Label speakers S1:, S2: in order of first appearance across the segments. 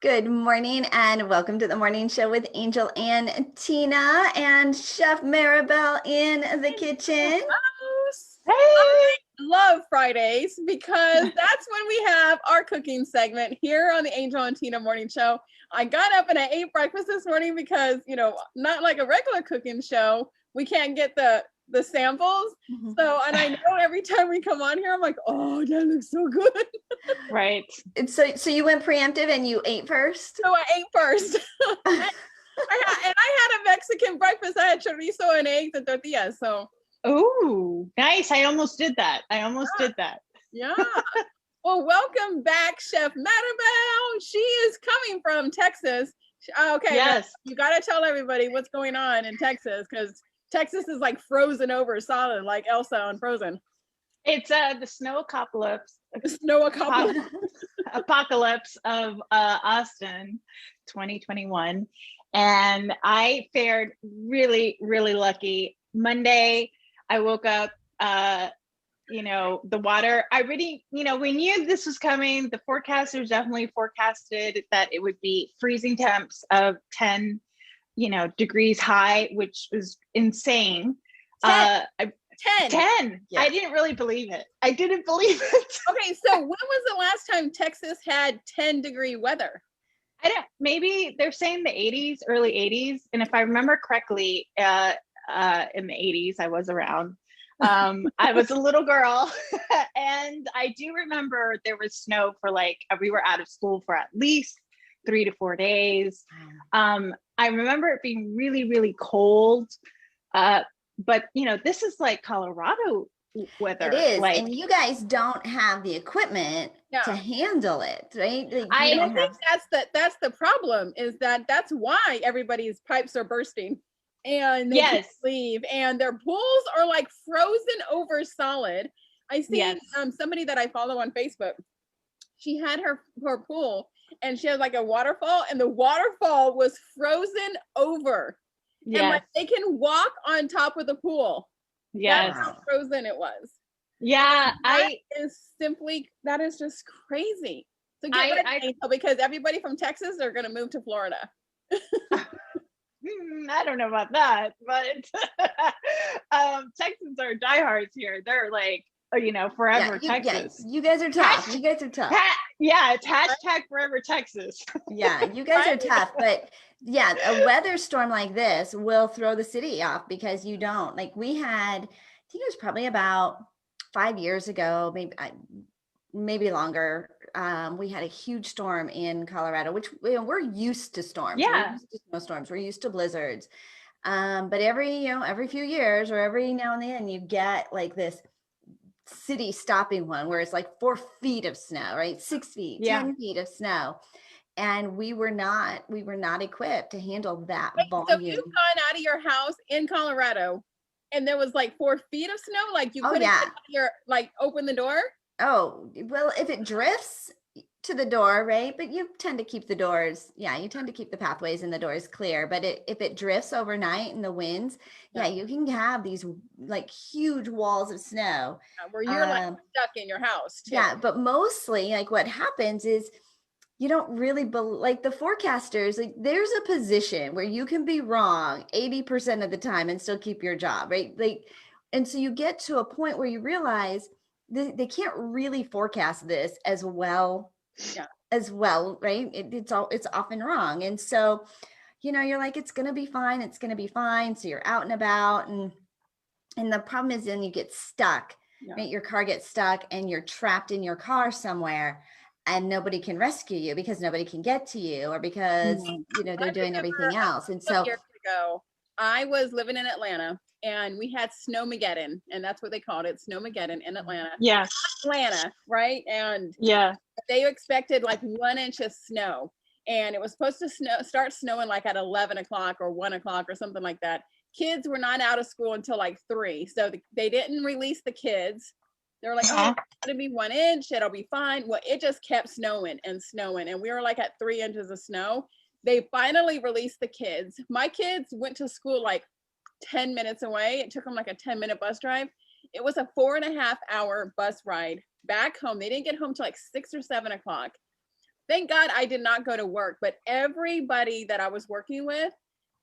S1: Good morning and welcome to the morning show with Angel and Tina and Chef Maribel in the kitchen.
S2: Hey! I love Fridays because that's when we have our cooking segment here on the Angel and Tina morning show. I got up and I ate breakfast this morning because, not like a regular cooking show, we can't get the samples. So, and I know every time we come on here, I'm like, oh, that looks so good.
S3: Right.
S1: So you went preemptive and you ate first?
S2: So I ate first. I had a Mexican breakfast. I had chorizo and eggs and tortillas. So.
S3: Oh, nice. I almost did that.
S2: Yeah. Well, welcome back, Chef Maribel. She is coming from Texas. Okay.
S3: Yes.
S2: You got to tell everybody what's going on in Texas because Texas is like frozen over solid, like Elsa on Frozen.
S3: It's the snow apocalypse. Apocalypse of Austin 2021. And I fared really, really lucky. Monday, I woke up, the water, I really, we knew this was coming. The forecasters definitely forecasted that it would be freezing temps of 10, degrees high, which was insane.
S2: 10.
S3: 10. Yeah. I didn't really believe it. Okay,
S2: so when was the last time Texas had 10-degree weather?
S3: Maybe they're saying the 80s, early 80s. And if I remember correctly, in the 80s, I was around. I was a little girl and I do remember there was snow for we were out of school for at least 3 to 4 days. I remember it being really, really cold. But this is like Colorado weather.
S1: It is, and you guys don't have the equipment to handle it, right?
S2: I think that's the problem. Is that's why everybody's pipes are bursting, and they can't leave, and their pools are like frozen over solid. I see somebody that I follow on Facebook. She had her pool, and she had like a waterfall, and the waterfall was frozen over. Yes. And they can walk on top of the pool.
S3: Yes.
S2: That's how frozen it was.
S3: Yeah.
S2: That is just crazy. So get ready, because everybody from Texas are going to move to Florida.
S3: I don't know about that, but Texans are diehards here. They're like, forever Texas.
S1: You guys are tough.
S3: It's hashtag forever Texas.
S1: Yeah, you guys are tough, but a weather storm like this will throw the city off because you don't. Like we had, I think it was probably about 5 years ago, maybe longer. We had a huge storm in Colorado, which we're used to storms.
S3: Yeah.
S1: We're used to snowstorms. We're used to blizzards. But every few years or every now and then you get like this city stopping one where it's like 4 feet of snow, right? 6 feet, 10 feet of snow. And we were not equipped to handle that volume. So
S2: you've gone out of your house in Colorado and there was like 4 feet of snow, like you couldn't get out your, open the door?
S1: Oh, well, if it drifts to the door, right? But you tend to keep the doors. Yeah, you tend to keep the pathways and the doors clear. But if it drifts overnight in the winds, you can have these like huge walls of snow.
S2: Where you're stuck in your house too.
S1: Yeah, but mostly like what happens is you don't really like the forecasters, like there's a position where you can be wrong 80% of the time and still keep your job, right? And so you get to a point where you realize they can't really forecast this as well, right? It's often wrong. And so, you're like, it's going to be fine. So you're out and about and the problem is then you get stuck, right? Your car gets stuck and you're trapped in your car somewhere. And nobody can rescue you because nobody can get to you or because, they're doing everything else. And so
S2: years ago, I was living in Atlanta and we had Snowmageddon, and that's what they called it, Snowmageddon in Atlanta.
S3: Yeah.
S2: Atlanta, right? And they expected like 1 inch of snow, and it was supposed to start snowing like at 11 o'clock or 1 o'clock or something like that. Kids were not out of school until like 3. So they didn't release the kids. They were like, oh, it's going to be 1 inch. It'll be fine. Well, it just kept snowing. And we were like at 3 inches of snow. They finally released the kids. My kids went to school like 10 minutes away. It took them like a 10-minute bus drive. It was a 4.5-hour bus ride back home. They didn't get home till like 6 or 7 o'clock. Thank God I did not go to work, but everybody that I was working with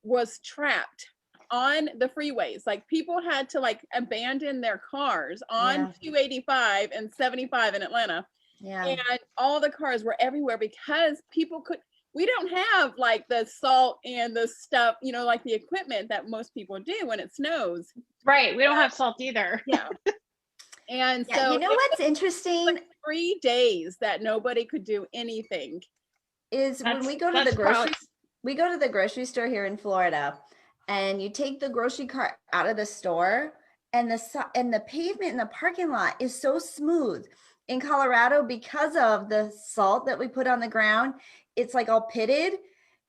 S2: was trapped on the freeways. Like people had to like abandon their cars on 285 and 75 in Atlanta. Yeah. And all the cars were everywhere because we don't have like the salt and the stuff, you know, like the equipment that most people do when it snows.
S3: Right. We don't have salt either.
S2: Yeah. And so
S1: you know what's interesting?
S2: Like 3 days that nobody could do anything.
S1: Is when we go to the grocery store here in Florida, and you take the grocery cart out of the store, and the pavement in the parking lot is so smooth. In Colorado, because of the salt that we put on the ground, it's like all pitted.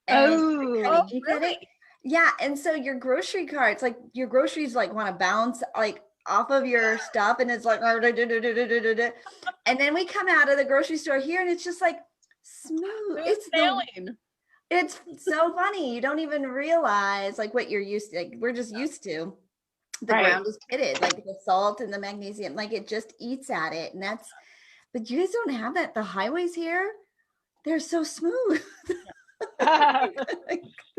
S1: And
S2: really?
S1: Yeah, and so your grocery carts, like your groceries, like want to bounce like off of your stuff, and it's like, and then we come out of the grocery store here, and it's just like smooth. It's so funny. You don't even realize like what you're used to. Like we're just used to. The ground is pitted, like the salt and the magnesium, like it just eats at it, and that's. But you guys don't have that. The highways here, they're so smooth.
S2: And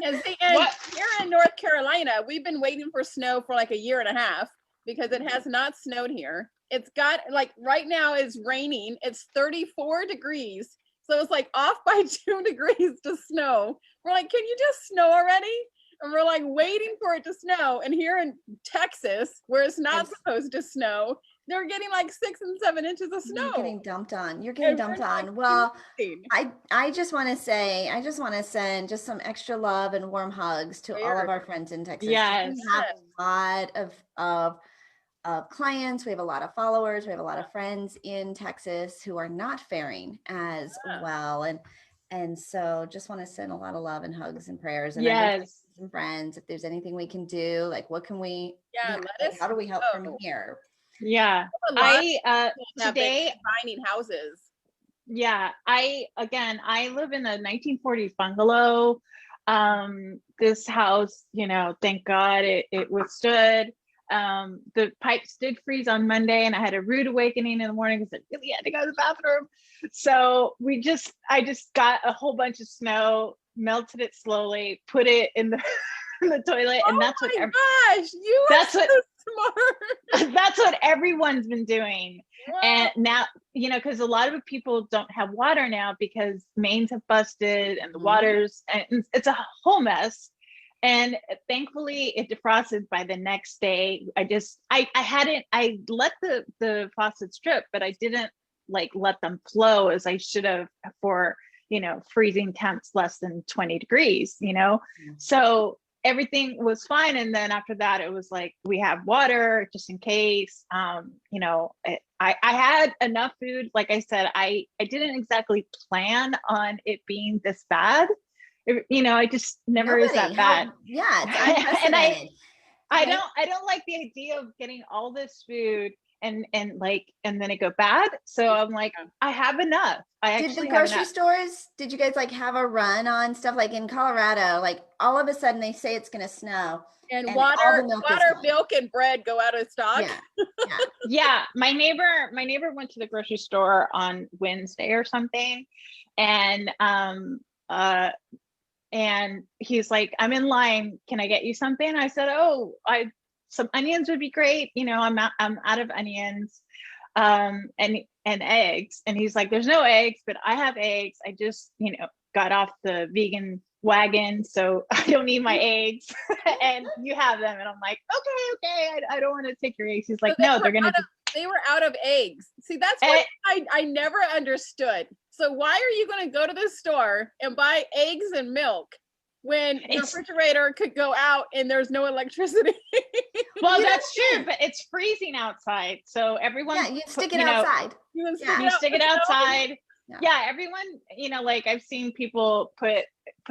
S2: here in North Carolina, we've been waiting for snow for like a year and a half because it has not snowed here. It's got like right now it's raining. It's 34 degrees. So it's like off by 2 degrees to snow. We're like, can you just snow already? And we're like waiting for it to snow. And here in Texas, where it's not supposed to snow, they're getting like 6 and 7 inches of snow.
S1: You're getting dumped on. Well, I just want to send just some extra love and warm hugs to all of our friends in Texas.
S3: Yes.
S1: We have a lot of clients. We have a lot of followers. We have a lot of friends in Texas who are not faring as well. And so just want to send a lot of love and hugs and prayers. And some friends, if there's anything we can do, like what can we, how do we help from here?
S3: Yeah.
S2: Today combining houses.
S3: Yeah. I live in a 1940s bungalow. This house, you know, thank God it withstood. The pipes did freeze on Monday, and I had a rude awakening in the morning because I really had to go to the bathroom. So I just got a whole bunch of snow, melted it slowly, put it in the toilet, and that's what smart. That's what everyone's been doing. Wow. And now, you know, because a lot of people don't have water now because mains have busted and the waters, and it's a whole mess. And thankfully it defrosted by the next day. I let the faucets drip, but I didn't like let them flow as I should have for, you know, freezing temps less than 20 degrees, you know? So everything was fine. And then after that, it was like, we have water just in case. You know, I had enough food. Like I said, I didn't exactly plan on it being this bad. You know, I just never is that bad.
S1: It's
S3: and I don't like the idea of getting all this food and then it go bad. So I'm like, I have enough.
S1: Did the grocery stores, did you guys like have a run on stuff like in Colorado? Like all of a sudden they say it's going to snow.
S2: And water, milk, and bread go out of stock.
S3: Yeah. My neighbor went to the grocery store on Wednesday or something, and he's like, I'm in line. Can I get you something? I said, some onions would be great. You know, I'm out of onions, and eggs. And he's like, there's no eggs, but I have eggs. I just, you know, got off the vegan wagon, so I don't need my eggs. And you have them. And I'm like, okay. I don't want to take your eggs. He's like, no,
S2: they were out of eggs. See, that's what I never understood. So why are you going to go to the store and buy eggs and milk when your refrigerator could go out and there's no electricity?
S3: Well, that's true, but it's freezing outside. So everyone,
S1: you stick it outside.
S3: You stick it outside. Yeah, everyone, you know, like I've seen people put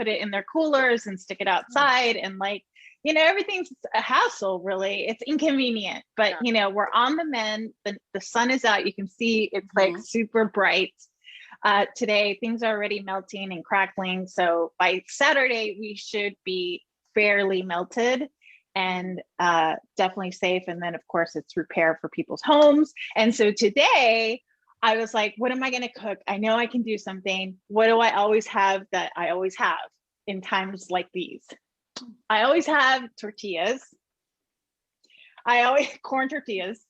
S3: it in their coolers and stick it outside, and like, you know, everything's a hassle, really. It's inconvenient, but you know, we're on the mend. The sun is out. You can see it's like super bright. Today, things are already melting and crackling. So by Saturday, we should be fairly melted and definitely safe. And then of course it's repair for people's homes. And so today I was like, what am I going to cook? I know I can do something. What do I always have that I always have in times like these? I always have tortillas. Corn tortillas.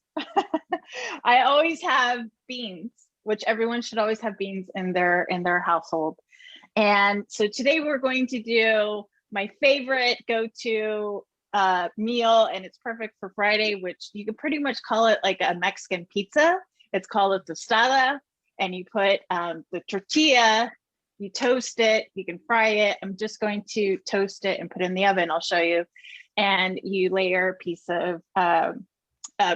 S3: I always have beans, which everyone should always have beans in their household. And so today we're going to do my favorite go-to meal, and it's perfect for Friday, which you could pretty much call it like a Mexican pizza. It's called a tostada, and you put the tortilla, you toast it, you can fry it. I'm just going to toast it and put it in the oven. I'll show you. And you layer a piece of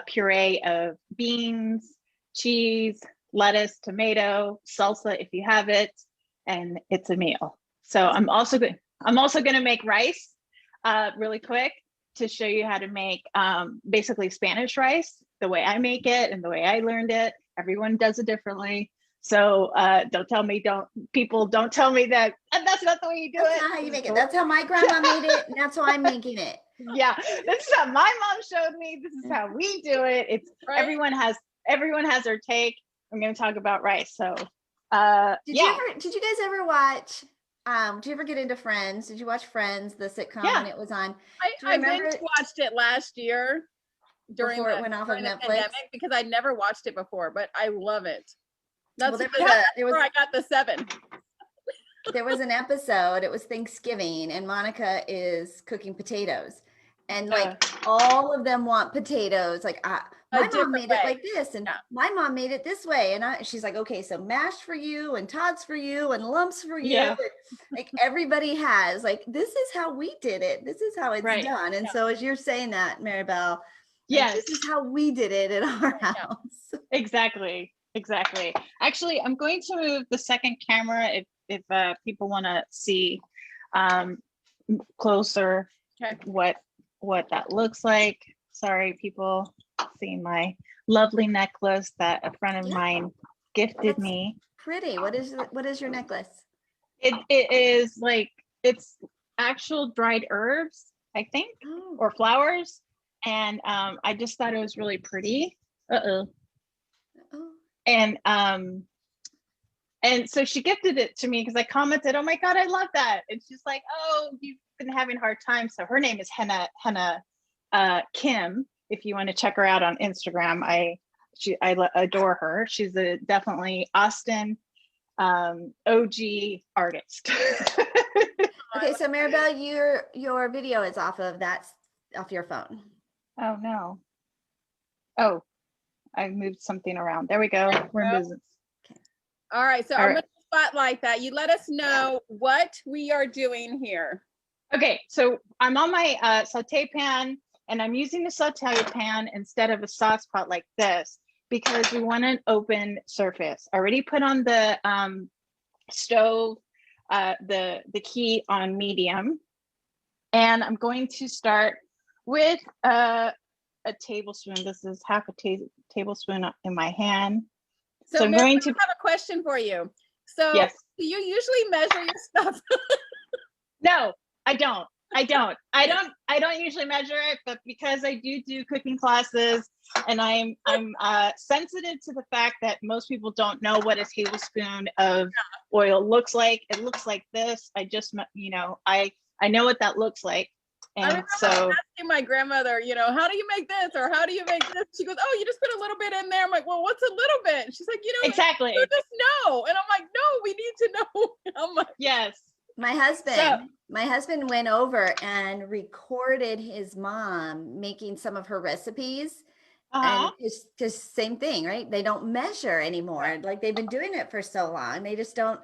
S3: puree of beans, cheese, lettuce, tomato, salsa if you have it, and it's a meal. So I'm also going to make rice really quick to show you how to make basically Spanish rice, the way I make it and the way I learned it. Everyone does it differently. So don't tell me that that's not the way you do
S1: That's
S3: it.
S1: not how you make it. That's how my grandma made it, and that's how I'm making it.
S3: Yeah, this is how my mom showed me. This is how we do it. It's right. Everyone has their take. I'm going to talk about rice. So
S1: did you guys ever watch did you ever get into Friends? Did you watch Friends, the sitcom when it was on?
S2: I binge watched it last year
S1: before it went off of Netflix,
S2: pandemic, because I never watched it before, but I love it. That's
S1: where
S2: I got the 7.
S1: There was an episode, it was Thanksgiving, and Monica is cooking potatoes. And like all of them want potatoes. Like my mom made it like this, and my mom made it this way. And she's like, okay, so mashed for you, and Todd's for you, and lumps for you. Yeah. Like everybody has, like, this is how we did it. This is how it's done. And so as you're saying that, Maribel,
S3: yes,
S1: this is how we did it in our house.
S3: Exactly. Actually, I'm going to move the second camera if people want to see closer what that looks like. Sorry, people, seeing my lovely necklace that a friend of mine gifted me.
S1: Pretty. What is your necklace?
S3: It is like, it's actual dried herbs, I think, or flowers, and I just thought it was really pretty. And so she gifted it to me because I commented, oh my God, I love that. And she's like, oh, you've been having a hard time. So her name is Henna Kim. If you want to check her out on Instagram, I adore her. She's definitely Austin OG artist.
S1: Okay, so Maribel, your video is off your phone.
S3: Oh no. Oh, I moved something around. There we go. We're in business.
S2: Okay. All right. So I'm going to spotlight that. You let us know what we are doing here.
S3: Okay. So I'm on my saute pan, and I'm using the saute pan instead of a sauce pot like this because we want an open surface. I already put on the stove, the key on medium, and I'm going to start with a tablespoon. This is half a tablespoon in my hand.
S2: So I'm going to have a question for you. So
S3: yes.
S2: Do you usually measure your stuff?
S3: No, I don't. I don't usually measure it, but because I do cooking classes, and I'm sensitive to the fact that most people don't know what a tablespoon of oil looks like. It looks like this. I just, I know what that looks like. And so
S2: asking my grandmother, how do you make this, or how do you make this? She goes, oh, you just put a little bit in there. I'm like, well, what's a little bit? She's like,
S3: exactly.
S2: You just know. And I'm like, no, we need to know. I'm like,
S3: yes.
S1: My husband went over and recorded his mom making some of her recipes. And it's just same thing, right? They don't measure anymore. Like they've been doing it for so long. They just don't.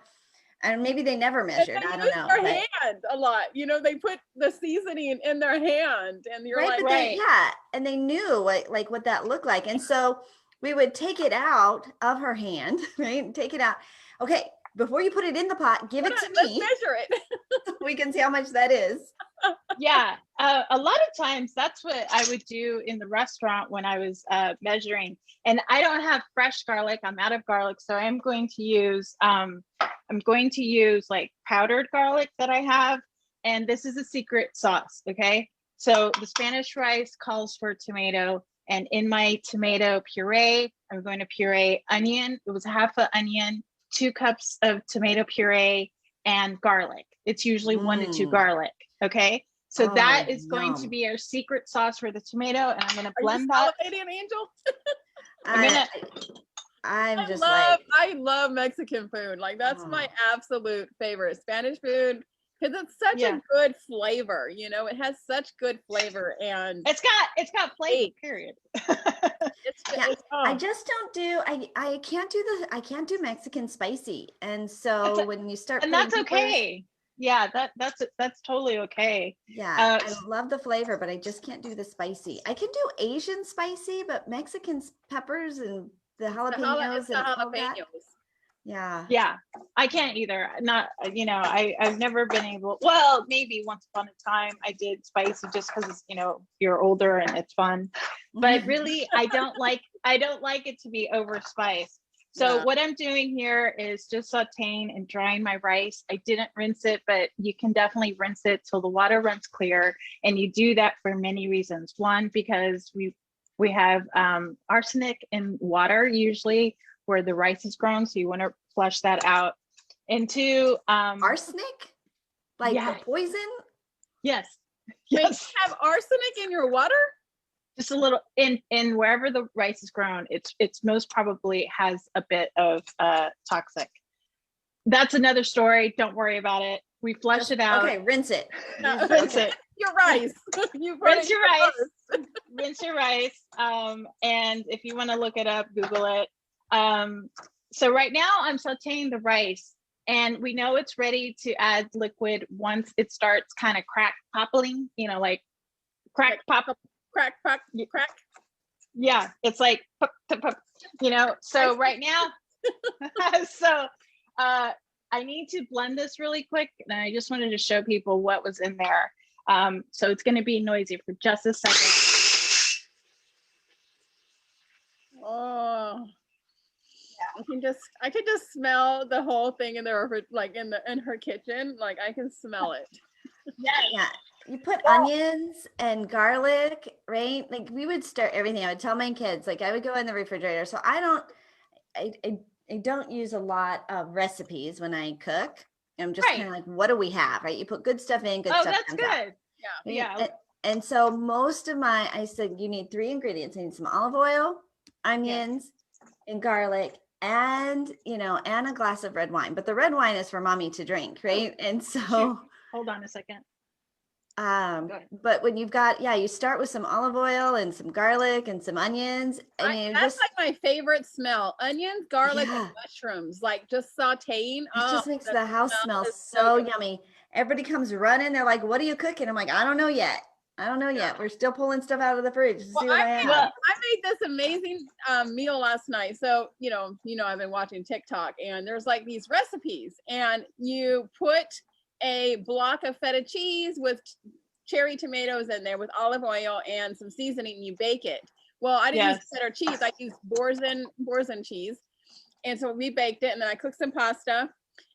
S1: And maybe they never measured. I don't know.
S2: Their hand a lot. They put the seasoning in their hand, and you're
S1: like, and they knew what that looked like. And so we would take it out of her hand, right? Take it out. Okay, before you put it in the pot, give it to me.
S2: Let's measure it.
S1: We can see how much that is.
S3: Yeah, a lot of times that's what I would do in the restaurant when I was measuring. And I don't have fresh garlic. I'm out of garlic, so I'm going to use like powdered garlic that I have. And this is a secret sauce. Okay, so the Spanish rice calls for tomato, And in my tomato puree, I'm going to puree onion. It was half an onion, 2 cups of tomato puree, and garlic. It's usually 1 to 2 garlic. Okay. So that is going to be our secret sauce for the tomato. And I'm going to blend that.
S2: Are you salivating, Angel? I love Mexican food. Like that's my absolute favorite. Spanish food, because it's such a good flavor. You know, it has such good flavor, and
S3: it's got flavor. Period.
S1: I just don't do. I can't do Mexican spicy, and so when you start,
S3: and that's okay. Yeah, that's totally okay.
S1: Yeah, I love the flavor, but I just can't do the spicy. I can do Asian spicy, but Mexican peppers and the jalapenos and all that. Yeah,
S3: I can't either. Not, you know, I've never been able. Well, maybe once upon a time I did spicy just because, you know, you're older and it's fun. But really, I don't like it to be over spiced. So what I'm doing here is just sauteing and drying my rice. I didn't rinse it, but you can definitely rinse it till the water runs clear. And you do that for many reasons. One, because we have arsenic in water usually where the rice is grown, so you want to flush that out. And 2,
S1: arsenic, like the poison.
S3: Yes.
S2: Wait, you have arsenic in your water?
S3: Just a little in wherever the rice is grown. It's most probably has a bit of toxic. That's another story. Don't worry about it. We flush it out.
S1: Okay, rinse it.
S3: Rinse it.
S2: Your rice.
S3: Rinse your rice. Rinse your rice. And if you want to look it up, Google it. So right now I'm sauteing the rice, and we know it's ready to add liquid once it starts kind of popping, you know, like crack, pop,
S2: crack.
S3: Yeah, it's like, you know, so right now, so I need to blend this really quick, and I just wanted to show people what was in there. So it's going to be noisy for just a second.
S2: Oh, I can just smell the whole thing in the like in her kitchen. Like I can smell it.
S1: Yeah. You put onions and garlic, right? Like we would start everything. I would tell my kids, like I would go in the refrigerator. So I don't use a lot of recipes when I cook. I'm just kind of like, what do we have, right? You put good stuff in, good stuff
S3: that's
S1: comes
S3: good.
S1: out.
S3: Yeah.
S1: And so most of I said, you need 3 ingredients. I need some olive oil, onions, and garlic, and, you know, and a glass of red wine. But the red wine is for mommy to drink, right? And so
S3: hold on a second.
S1: But when you've got, you start with some olive oil and some garlic and some onions. And
S2: that's like my favorite smell. Onions, garlic, and mushrooms, like just sauteing.
S1: It just makes the house smell so yummy. Everybody comes running. They're like, what are you cooking? I'm like, I don't know yet. We're still pulling stuff out of the fridge to see what I have.
S2: I made this amazing meal last night. So, you know, I've been watching TikTok, and there's like these recipes, and you put a block of feta cheese with cherry tomatoes in there with olive oil and some seasoning, and you bake it. Well, I didn't use feta cheese. I used Boursin cheese. And so we baked it, and then I cooked some pasta,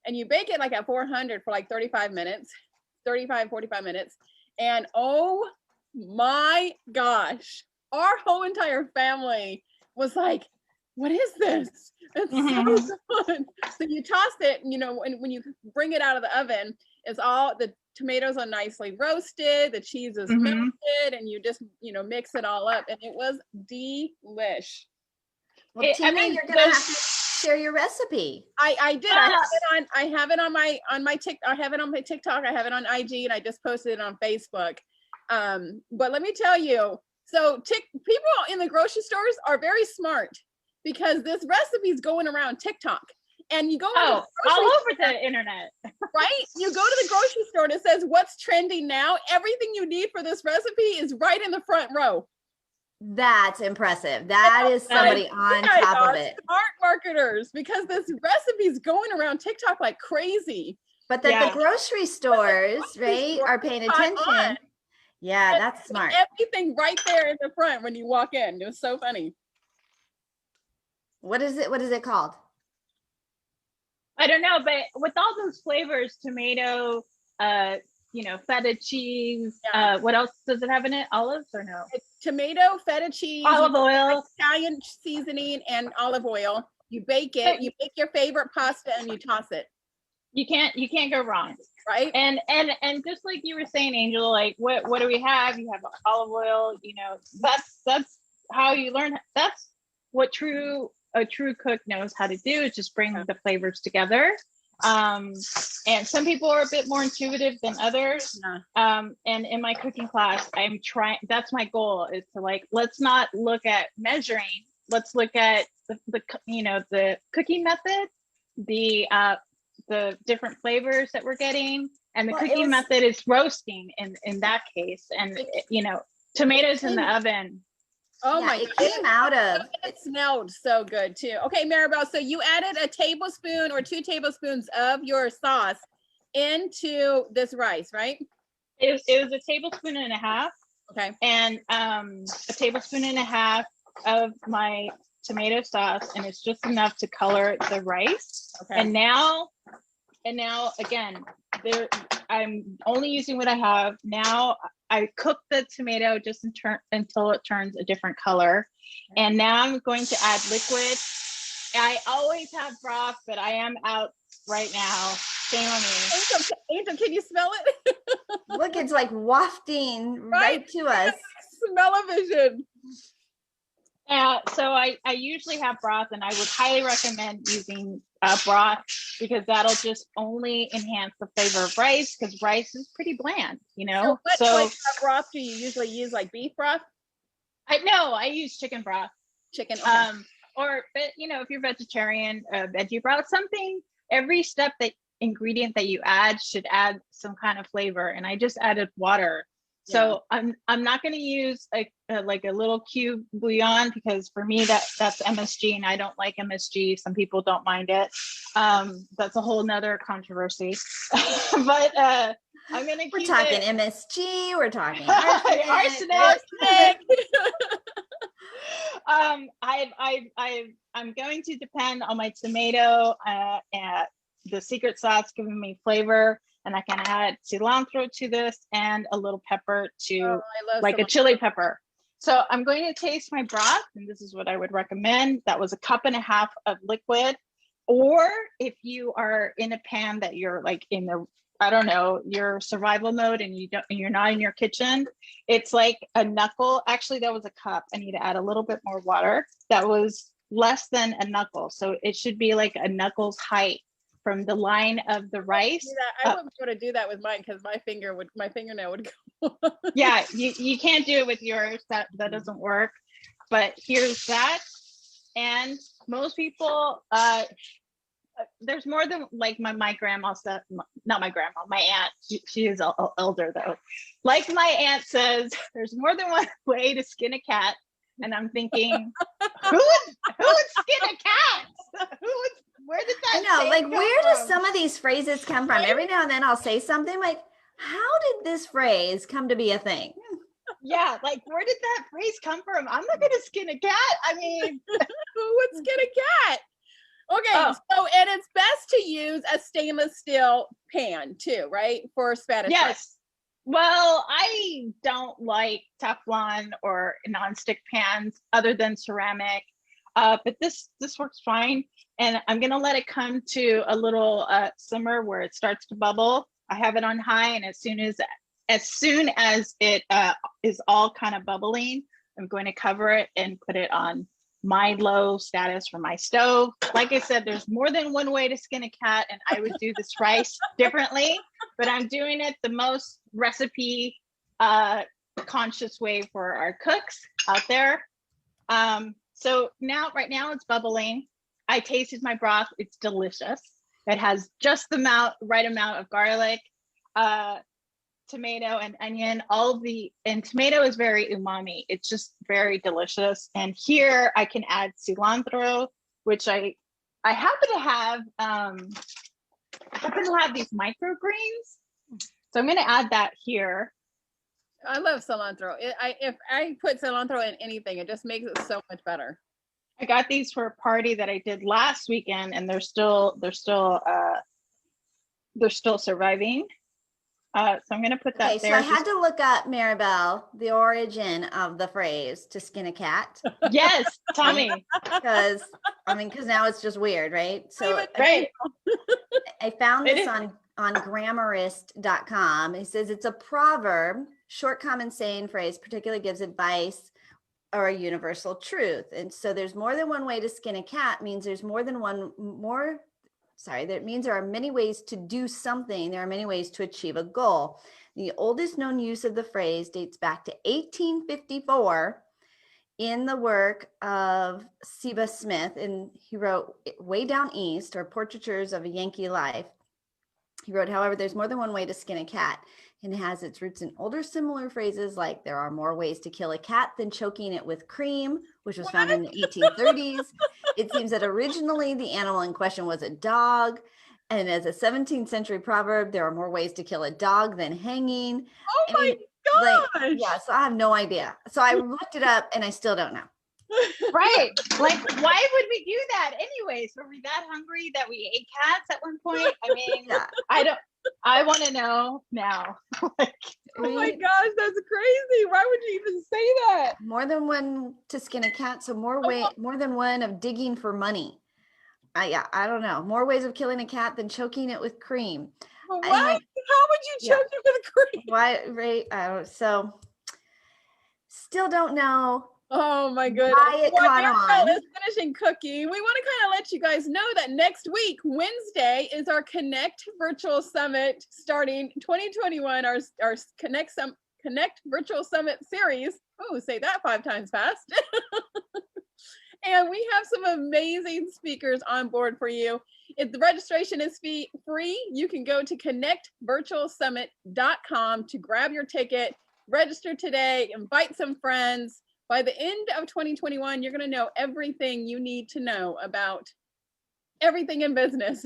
S2: and you bake it like at 400 for like 45 minutes. And oh my gosh, our whole entire family was like, what is this? It's so good. So you toss it, you know, and when you bring it out of the oven, it's all, the tomatoes are nicely roasted, the cheese is melted, and you just, you know, mix it all up, and it was delish.
S1: Well, Tina, you're gonna have to share your recipe.
S2: I did. I have it on my TikTok. I have it on my TikTok. I have it on IG, and I just posted it on Facebook. But let me tell you, so people in the grocery stores are very smart, because this recipe is going around TikTok, and you go
S3: all over the internet,
S2: right? You go to the grocery store and it says what's trending now. Everything you need for this recipe is right in the front row.
S1: That's impressive. That is somebody on top of it.
S2: Smart marketers, because this recipe is going around TikTok like crazy.
S1: But that the grocery stores, right, are paying attention. Yeah, that's smart.
S2: Everything right there in the front when you walk in. It was so funny.
S1: What is it called?
S3: I don't know, but with all those flavors, tomato, feta cheese.
S2: Yeah.
S3: What else does it have in it? Olives or no?
S2: It's tomato, feta cheese,
S3: olive oil,
S2: Italian seasoning, and olive oil. You bake it. You make your favorite pasta and you toss it.
S3: You can't go wrong,
S2: right?
S3: And just like you were saying, Angel, like what do we have? You have olive oil. That's how you learn. That's what a true cook knows how to do, is just bring the flavors together. And some people are a bit more intuitive than others. And in my cooking class, I'm trying, that's my goal, is to like, let's not look at measuring, let's look at the cooking method, the different flavors that we're getting, and the cooking method is roasting in that case, and tomatoes in the oven.
S2: Oh my
S1: God. It came out of.
S2: It smelled so good too. Okay, Maribel, so you added a tablespoon or 2 tablespoons of your sauce into this rice, right?
S3: It was a tablespoon and a half.
S2: Okay.
S3: And a tablespoon and a half of my tomato sauce, and it's just enough to color the rice. Okay. And now again, I'm only using what I have. Now I cook the tomato just until it turns a different color. And now I'm going to add liquid. I always have broth, but I am out right now. Shame on me.
S2: Angel, can you smell it?
S1: Look, it's like wafting right to us.
S2: Smell-o-vision.
S3: So I usually have broth, and I would highly recommend using broth, because that'll just enhance the flavor of rice, because rice is pretty bland,
S2: So what broth do you usually use, like beef broth?
S3: I use chicken broth.
S2: Chicken. Okay.
S3: But if you're vegetarian, veggie broth, something, every ingredient that you add should add some kind of flavor. And I just added water. So I'm not going to use a little cube bouillon, because for me that's MSG, and I don't like MSG. Some people don't mind it. That's a whole nother controversy. But I'm going to.
S1: We're talking MSG. We're talking
S3: arsenic. I'm going to depend on my tomato and the secret sauce giving me flavor. And I can add cilantro to this, and a little pepper to like a chili pepper. So I'm going to taste my broth, and this is what I would recommend. That was 1.5 cups of liquid. Or if you are in a pan that you're like in your survival mode, and you're not in your kitchen, it's like a knuckle. Actually, that was 1 cup. I need to add a little bit more water. That was less than a knuckle. So it should be like a knuckle's height from the line of the rice.
S2: I wouldn't be able to do that with mine, because my fingernail would go.
S3: Yeah, you can't do it with yours. That doesn't work. But here's that. And most people, there's more than, like my grandma said, not my grandma, my aunt. She is elder though. Like my aunt says, there's more than one way to skin a cat. And I'm thinking, who would skin a cat? Where did that?
S1: I know, like, where do some of these phrases come from? Every now and then I'll say something like, how did this phrase come to be a thing?
S3: Yeah, like, where did that phrase come from? I'm not gonna skin a cat. I mean,
S2: who would skin a cat? Okay, so, and it's best to use a stainless steel pan too, right? For Spanish.
S3: Yes.
S2: Rice.
S3: Well, I don't like Teflon or nonstick pans other than ceramic. But this works fine. And I'm gonna let it come to a little simmer where it starts to bubble. I have it on high, and as soon as it is all kind of bubbling, I'm going to cover it and put it on my low status for my stove. Like I said, there's more than one way to skin a cat, and I would do this rice differently, but I'm doing it the most recipe conscious way for our cooks out there. So right now it's bubbling. I tasted my broth. It's delicious. It has just the right amount of garlic, tomato, and onion. And tomato is very umami. It's just very delicious. And here I can add cilantro, which I happen to have. These microgreens, so I'm going to add that here.
S2: I love cilantro. If I put cilantro in anything, it just makes it so much better.
S3: I got these for a party that I did last weekend, and they're still surviving. So I'm going to put that
S1: Okay, so
S3: there.
S1: I had to look up, Maribel, the origin of the phrase "to skin a cat."
S3: Yes, Tommy.
S1: Because now it's just weird, right? So
S3: Right.
S1: I found this on grammarist.com. It says it's a proverb, short common saying phrase, particularly gives advice or a universal truth. And so there's more than one way to skin a cat means there's that means there are many ways to do something. There are many ways to achieve a goal. The oldest known use of the phrase dates back to 1854 in the work of Seba Smith, and he wrote Way Down East, or Portraitures of a Yankee Life. He wrote, however, there's more than one way to skin a cat, and it has its roots in older similar phrases like there are more ways to kill a cat than choking it with cream, which was found in the 1830s. It seems that originally the animal in question was a dog, and as a 17th century proverb, there are more ways to kill a dog than hanging.
S2: Oh my gosh.
S1: Yeah, so I have no idea. So I looked it up and I still don't know.
S3: Right. Like, why would we do that anyways? Were we that hungry that we ate cats at one point? I mean, yeah. I want to know now. Like,
S2: oh my gosh, that's crazy. Why would you even say that?
S1: More than one to skin a cat, so more than one of digging for money. I don't know. More ways of killing a cat than choking it with cream.
S2: What? How would you choke it with cream?
S1: Why? Right. So still don't know.
S2: Oh my goodness.
S1: Why it caught on.
S2: Is finishing cooking. We want to kind of let you guys know that next week, Wednesday, is our Connect Virtual Summit starting 2021, our Connect Virtual Summit series. Oh, say that 5 times fast. And we have some amazing speakers on board for you. If the registration is free, you can go to connectvirtualsummit.com to grab your ticket, register today, invite some friends. By the end of 2021, you're going to know everything you need to know about everything in business.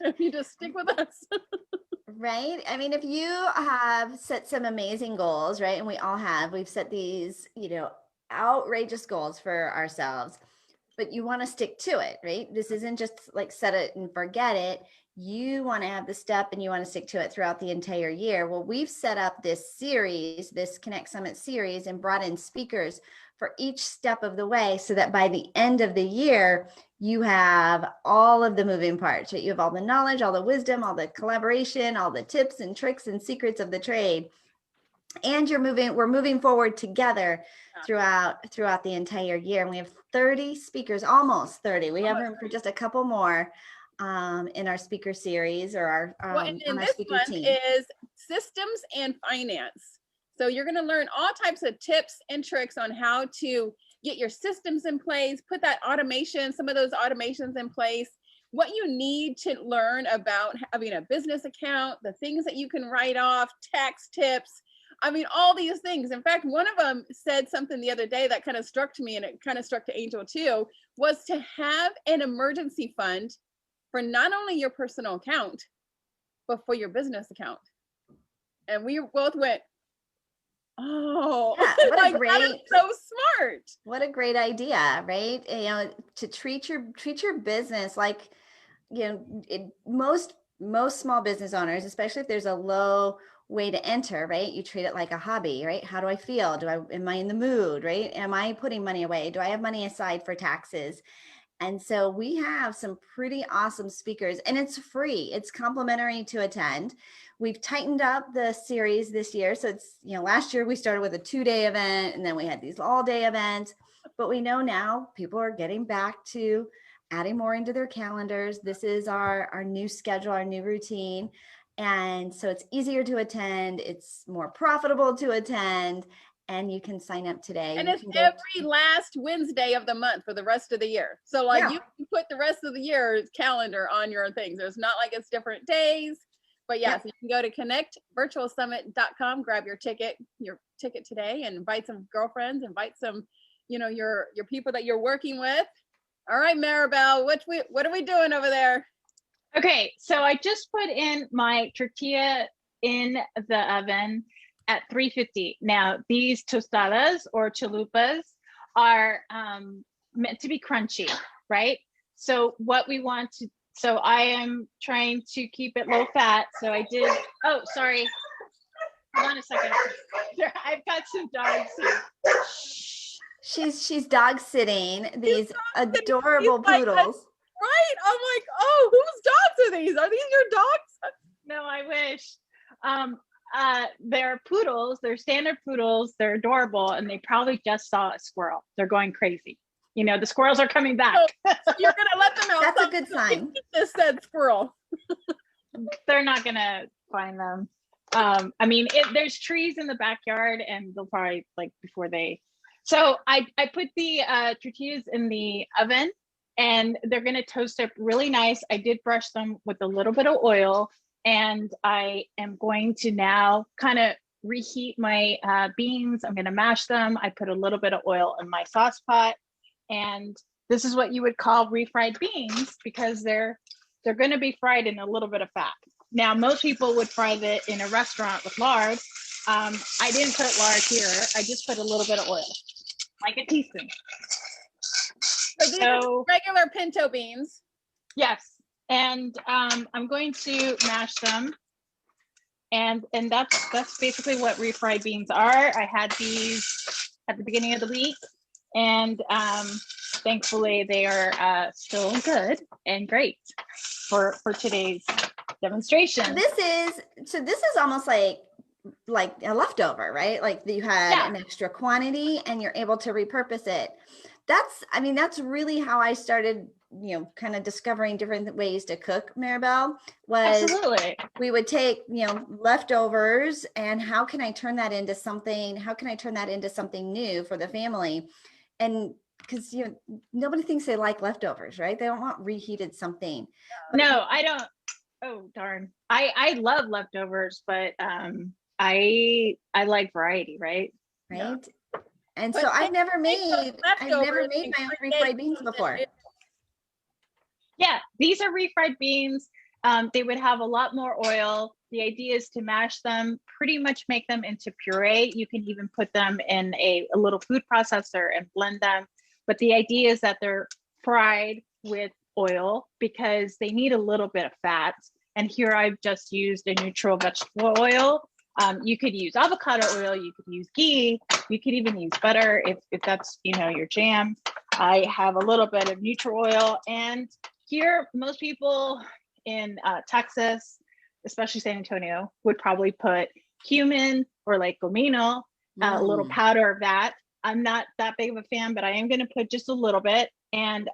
S2: If you just stick with us.
S1: Right. I mean, if you have set some amazing goals, right? And we all have, we've set these, outrageous goals for ourselves, but you want to stick to it, right? This isn't just like set it and forget it. You want to have the step and you want to stick to it throughout the entire year. Well, we've set up this series, this Connect Summit series, and brought in speakers for each step of the way so that by the end of the year, you have all of the moving parts, right? You have all the knowledge, all the wisdom, all the collaboration, all the tips and tricks and secrets of the trade. And we're moving forward together throughout the entire year. And we have 30 speakers, almost 30. We have room for just a couple more in our speaker series or our
S2: and this
S1: speaker
S2: month
S1: team
S2: is systems and finance. So you're going to learn all types of tips and tricks on how to get your systems in place, put that automation, some of those automations in place, what you need to learn about having a business account, the things that you can write off, tax tips. I mean, all these things. In fact, one of them said something the other day that kind of struck to me, and it kind of struck to Angel too, was to have an emergency fund for not only your personal account, but for your business account. And we both went, oh, yeah,
S1: what a great,
S2: that is so smart.
S1: What a great idea, right? To treat your business like, most small business owners, especially if there's a low way to enter, right? You treat it like a hobby, right? How do I feel? Am I in the mood, right? Am I putting money away? Do I have money aside for taxes? And so we have some pretty awesome speakers, and it's free. It's complimentary to attend. We've tightened up the series this year. So it's, last year we started with a 2-day event, and then we had these all-day events. But we know now people are getting back to adding more into their calendars. This is our new schedule, our new routine. And so it's easier to attend. It's more profitable to attend. And you can sign up today.
S2: And it's every last Wednesday of the month for the rest of the year. So you can put the rest of the year's calendar on your things. There's not like it's different days. But so you can go to connectvirtualsummit.com, grab your ticket today, and invite some girlfriends, invite some, your people that you're working with. All right, Maribel, what are we doing over there?
S3: Okay, so I just put in my tortilla in the oven at 350. Now, these tostadas or chalupas are meant to be crunchy, right? So I am trying to keep it low fat. So I did, oh, sorry, Hold on a second. I've got some dogs here.
S1: She's dog sitting these adorable poodles.
S2: Right? I'm like, oh, whose dogs are these? Are these your dogs?
S3: No, I wish. They're poodles. They're standard poodles. They're adorable, and they probably just saw a squirrel. They're going crazy. You know, the squirrels are coming back.
S2: So you're gonna let them out.
S1: That's a good sign.
S2: Just said squirrel.
S3: They're not gonna find them. I mean, there's trees in the backyard, and they'll probably like before they. So I put the tortillas in the oven, and they're gonna toast up really nice. I did brush them with a little bit of oil, and I am going to now kind of reheat my beans. I'm gonna mash them. I put a little bit of oil in my sauce pot, and this is what you would call refried beans because they're gonna be fried in a little bit of fat. Now, most people would fry it in a restaurant with lard. I didn't put lard here. I just put a little bit of oil, like a teaspoon.
S2: So these are regular pinto beans.
S3: Yes, and I'm going to mash them, and that's basically what refried beans are. I had these at the beginning of the week, and thankfully they are still good and great for today's demonstration.
S1: This is almost like a leftover, right? Like you had an extra quantity and you're able to repurpose it. That's really how I started, kind of discovering different ways to cook, Maribel, was
S3: Absolutely.
S1: We would take, leftovers and how can I turn that into something new for the family? And because nobody thinks they like leftovers, right? They don't want reheated something.
S3: No, I don't. Oh darn! I love leftovers, but I like variety, right?
S1: Right.
S3: Yeah.
S1: And so I've never made my own refried beans before.
S3: Yeah, these are refried beans. They would have a lot more oil. The idea is to mash them, pretty much make them into puree. You can even put them in a little food processor and blend them. But the idea is that they're fried with oil because they need a little bit of fat. And here I've just used a neutral vegetable oil. You could use avocado oil, you could use ghee, you could even use butter if that's your jam. I have a little bit of neutral oil, and here most people in Texas, especially San Antonio, would probably put cumin or like comino, a little powder of that. I'm not that big of a fan, but I am going to put just a little bit. And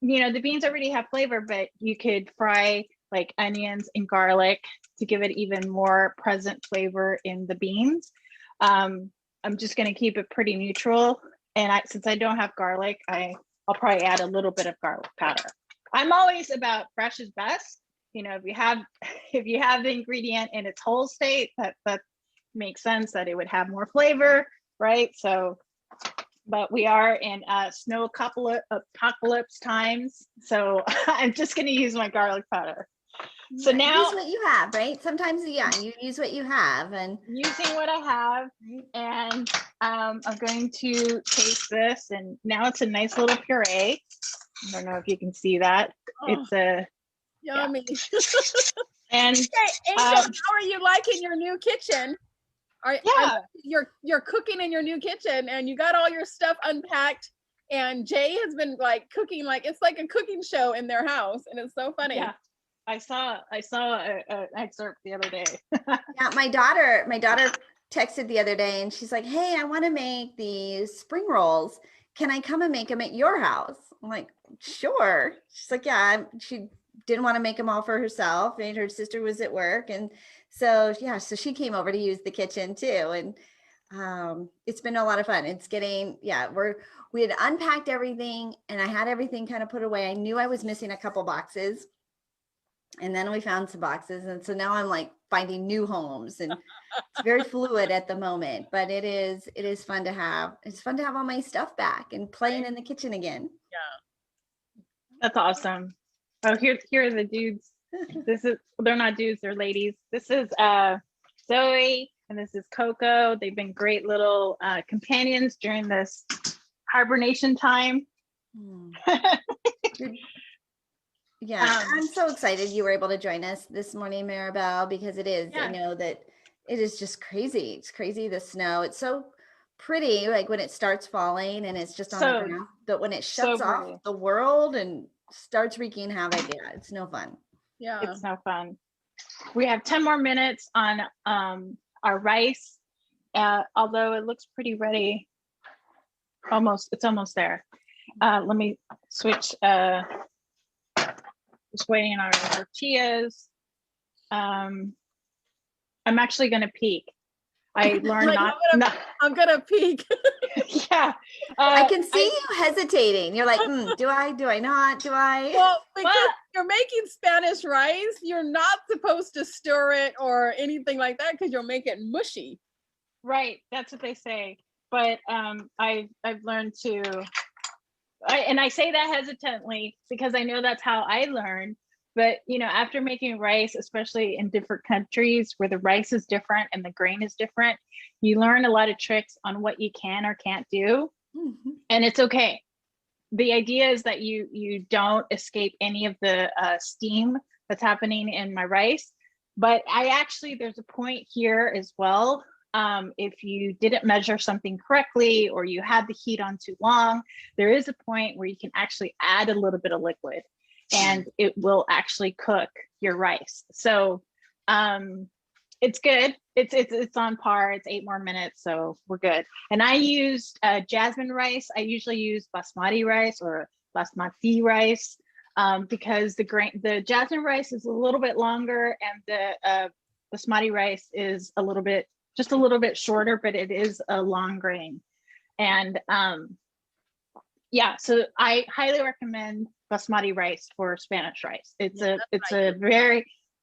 S3: the beans already have flavor, but you could fry like onions and garlic to give it even more present flavor in the beans. I'm just going to keep it pretty neutral. And since I don't have garlic, I'll probably add a little bit of garlic powder. I'm always about fresh is best. If you have the ingredient in its whole state, that makes sense that it would have more flavor, right? So, but we are in snow apocalypse times, so I'm just going to use my garlic powder. So now
S1: use what you have, right? Sometimes, you use what you have, and
S3: using what I have, and I'm going to taste this, and now it's a nice little puree. I don't know if you can see that. It's a
S2: yummy.
S3: And
S2: hey, Angel, how are you liking your new kitchen? You're cooking in your new kitchen, and you got all your stuff unpacked. And Jay has been like cooking, like it's like a cooking show in their house, and it's so funny.
S3: Yeah. I saw an excerpt the other day.
S1: Yeah, my daughter texted the other day and she's like, "Hey, I want to make these spring rolls. Can I come and make them at your house?" I'm like, "Sure." She's like, "Yeah." She didn't want to make them all for herself, and her sister was at work, and so she came over to use the kitchen too, and it's been a lot of fun. It's getting we had unpacked everything, and I had everything kind of put away. I knew I was missing a couple boxes. And then we found some boxes. And so now I'm like finding new homes, and it's very fluid at the moment, but it is fun to have. It's fun to have all my stuff back and playing in the kitchen again.
S2: Yeah.
S3: That's awesome. Oh, here are the dudes. They're not dudes, they're ladies. This is Zoe and this is Coco. They've been great little companions during this hibernation time.
S1: Yeah, I'm so excited you were able to join us this morning, Maribel, because it is,
S3: Yeah.
S1: I know that It is just crazy. It's crazy, the snow. It's so pretty, like when it starts falling and it's just on the
S3: So
S1: ground. But when it
S3: so
S1: shuts off
S3: pretty.
S1: the world and starts wreaking havoc, yeah, it's no fun.
S2: Yeah.
S3: It's no fun. We have 10 more minutes on our rice, although it looks pretty ready. It's almost there. Let me switch. Just waiting on our tortillas. I'm actually going to peek. I learned
S2: Like, I'm gonna peek.
S3: Yeah.
S1: I can see you hesitating. You're like, do I not? Do I?
S2: Well, because you're making Spanish rice, you're not supposed to stir it or anything like that because you'll make it mushy.
S3: Right. That's what they say. But I've learned to, and I say that hesitantly because I know that's how I learned. But, you know, after making rice, especially in different countries where the rice is different and the grain is different, you learn a lot of tricks on what you can or can't do. Mm-hmm. And it's okay. The idea is that you don't escape any of the steam that's happening in my rice. But there's a point here as well. If you didn't measure something correctly or you had the heat on too long, there is a point where you can actually add a little bit of liquid and it will actually cook your rice. So it's good. It's on par. It's 8 more minutes, so we're good. And I used jasmine rice. I usually use basmati rice or basmati rice because the jasmine rice is a little bit longer and the basmati rice is just a little bit shorter, but it is a long grain. And so I highly recommend basmati rice for Spanish rice. It's a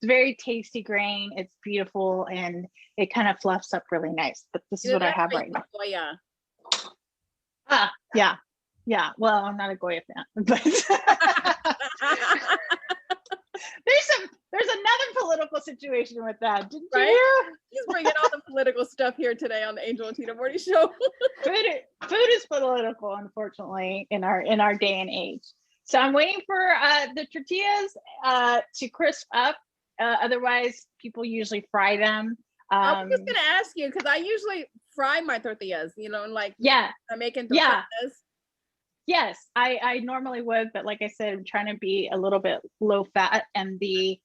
S3: very tasty grain. It's beautiful and it kind of fluffs up really nice. But this is what I have right now.
S2: Goya.
S3: Yeah. Well, I'm not a Goya fan, but there's another political situation with that. Didn't you hear?
S2: He's bringing all the political stuff here today on the Angel and Tina Morty show.
S3: Food is political, unfortunately, in our day and age. So I'm waiting for the tortillas to crisp up. Otherwise, people usually fry them.
S2: I was just gonna ask you because I usually fry my tortillas. You know, like I'm making tortillas.
S3: Yeah. Yes, I normally would, but like I said, I'm trying to be a little bit low fat, and the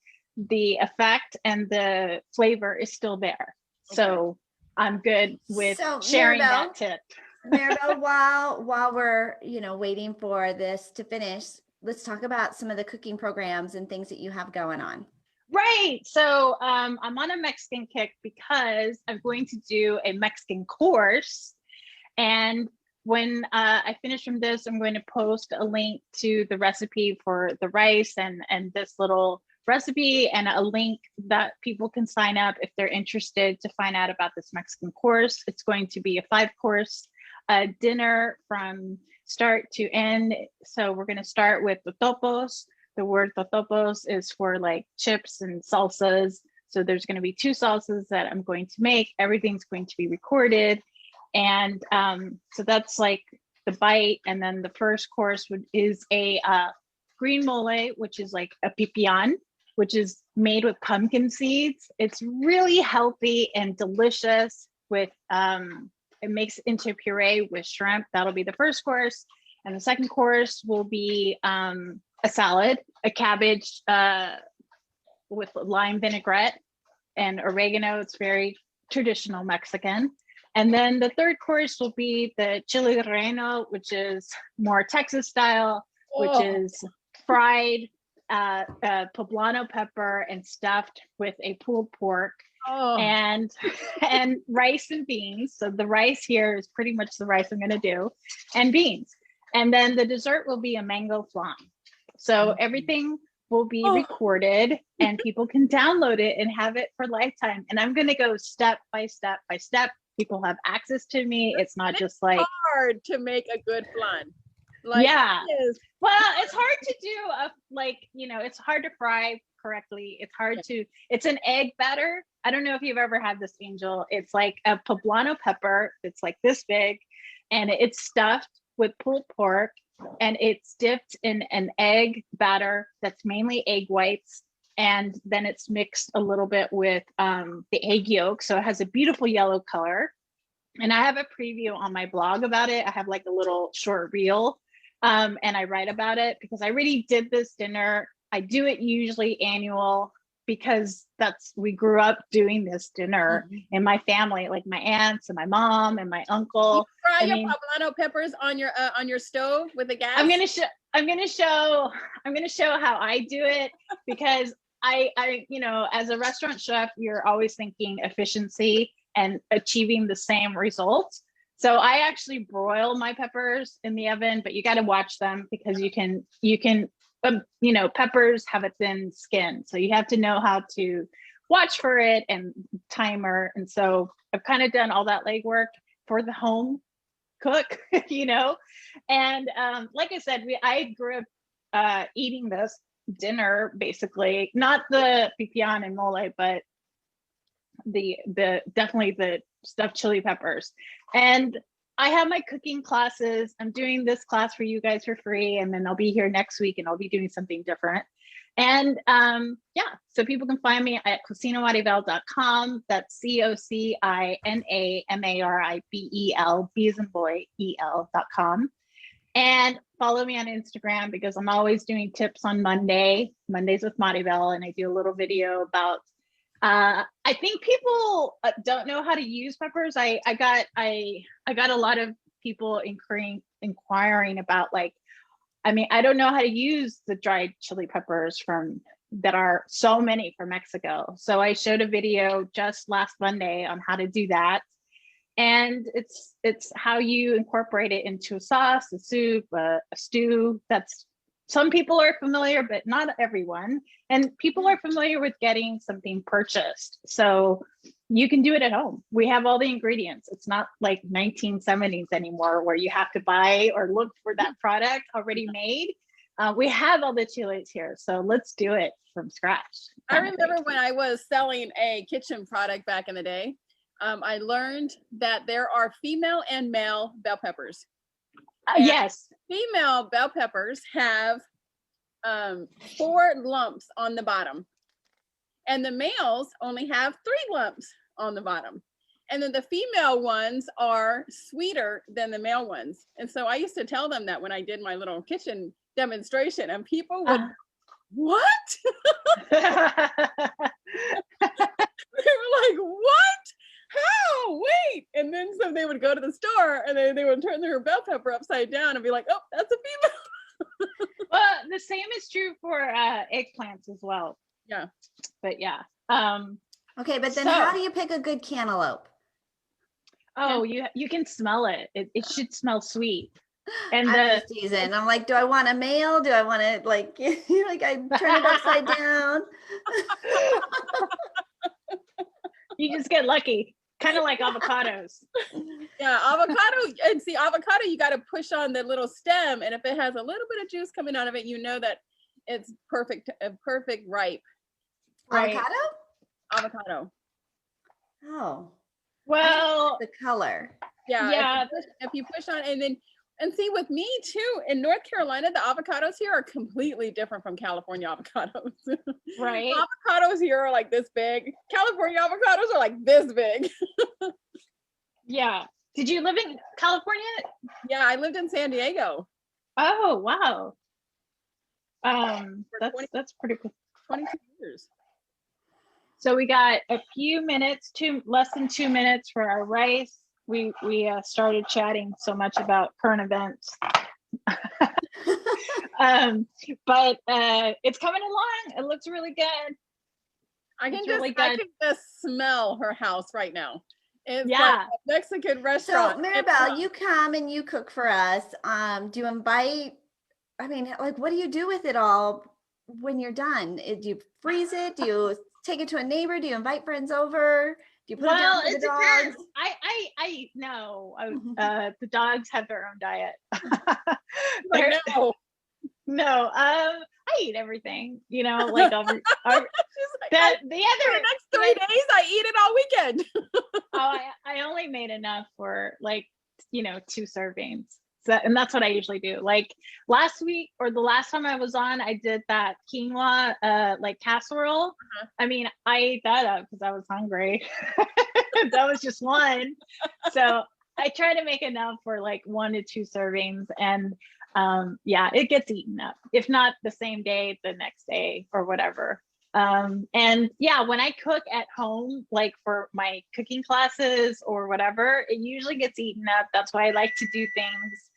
S3: effect and the flavor is still there. Okay. So I'm good with sharing that tip.
S1: Maribel, while we're waiting for this to finish, let's talk about some of the cooking programs and things that you have going on.
S3: Right. So I'm on a Mexican kick because I'm going to do a Mexican course, and when I finish from this, I'm going to post a link to the recipe for the rice and this little recipe, and a link that people can sign up if they're interested to find out about this Mexican course. It's going to be a 5-course dinner from start to end. So we're going to start with totopos. The word totopos is for like chips and salsas. So there's going to be 2 salsas that I'm going to make. Everything's going to be recorded. And so that's like the bite. And then the first course is a green mole, which is like a pipián, which is made with pumpkin seeds. It's really healthy and delicious with, it makes into puree with shrimp. That'll be the first course. And the second course will be a salad, a cabbage with lime vinaigrette and oregano. It's very traditional Mexican. And then the third course will be the chile relleno, which is more Texas style, which is fried poblano pepper and stuffed with a pulled pork and rice and beans. So the rice here is pretty much the rice I'm going to do, and beans. And then the dessert will be a mango flan. So everything will be recorded and people can download it and have it for lifetime. And I'm going to go step by step by step. People have access to me. It's not just like
S2: hard to make a good flan.
S3: Well, it's hard to do it's hard to fry correctly. It's an egg batter. I don't know if you've ever had this, Angel. It's like a poblano pepper. It's like this big, and it's stuffed with pulled pork, and it's dipped in an egg batter that's mainly egg whites And then it's mixed a little bit with the egg yolk. So it has a beautiful yellow color. And I have a preview on my blog about it. I have like a little short reel, and I write about it because I already did this dinner. I do it usually annual because we grew up doing this dinner in my family, like my aunts and my mom and my uncle.
S2: You fry your poblano peppers on your stove with the gas?
S3: I'm gonna show how I do it, because I you know, as a restaurant chef, you're always thinking efficiency and achieving the same results. So I actually broil my peppers in the oven, but you got to watch them because you can you know, peppers have a thin skin, so you have to know how to watch for it and timer. And so I've kind of done all that legwork for the home cook, you know. And like I said, I grew up eating this dinner, basically, not the pipián and mole, but the definitely the stuffed chili peppers. And I have my cooking classes. I'm doing this class for you guys for free, and then I'll be here next week and I'll be doing something different. And yeah, so people can find me at cocinamaribel.com. That's COCINAMARIBEL, B as in boy, EL.com. And follow me on Instagram because I'm always doing tips on Mondays with Maribel, and I do a little video about I think people don't know how to use peppers. I got a lot of people inquiring about, like, I mean, I don't know how to use the dried chili peppers that are so many from Mexico. So I showed a video just last Monday on how to do that. And it's how you incorporate it into a sauce, a soup, a stew. That's, some people are familiar, but not everyone. And people are familiar with getting something purchased. So you can do it at home. We have all the ingredients. It's not like 1970s anymore where you have to buy or look for that product already made. We have all the chilies here. So let's do it from scratch.
S2: I remember when I was selling a kitchen product back in the day, I learned that there are female and male bell peppers.
S3: Yes.
S2: Female bell peppers have 4 lumps on the bottom, and the males only have 3 lumps on the bottom. And then the female ones are sweeter than the male ones. And so I used to tell them that when I did my little kitchen demonstration, and people would, what? They were like, what? How? Wait. And then so they would go to the store and they would turn their bell pepper upside down and be like, oh, that's a female.
S3: Well, the same is true for eggplants as well.
S2: Yeah.
S3: But yeah.
S1: Okay, but then how do you pick a good cantaloupe?
S3: Oh, you can smell it. It should smell sweet. And
S1: the season, I'm like, do I want a male? Do I want to like I turn it upside down?
S3: You just get lucky. Kind of like avocados.
S2: Yeah, avocado. And see, avocado, you got to push on the little stem, and if it has a little bit of juice coming out of it, you know that it's perfect ripe.
S1: Right.
S2: Avocado.
S1: Oh.
S3: Well,
S1: the color.
S2: Yeah. If you push on, and see, with me too, in North Carolina, the avocados here are completely different from California avocados.
S3: Right.
S2: Avocados here are like this big. California avocados are like this big.
S3: Yeah. Did you live in California?
S2: Yeah, I lived in San Diego.
S3: Oh, wow. That's pretty cool.
S2: 22 years.
S3: So we got a few minutes, less than 2 minutes for our rice. We started chatting so much about current events. But it's coming along. It looks really good.
S2: I can just smell her house right now. It's like a Mexican restaurant.
S1: So Maribel, you come and you cook for us. Do you invite, I mean, like, what do you do with it all when you're done? Do you freeze it? Do you take it to a neighbor? Do you invite friends over? Do you put it down for the dogs?
S3: I know. The dogs have their own diet. No. I eat everything. You know, like the
S2: next 3 days, I eat it all weekend.
S3: I only made enough for 2 servings. and that's what I usually do. Like last week or the last time I was on, I did that quinoa like casserole. I mean, I ate that up because I was hungry. That was just one. So I try to make enough for like 1 to 2 servings, and yeah, it gets eaten up. If not the same day, the next day or whatever. And yeah, when I cook at home, like for my cooking classes or whatever, it usually gets eaten up. That's why I like to do things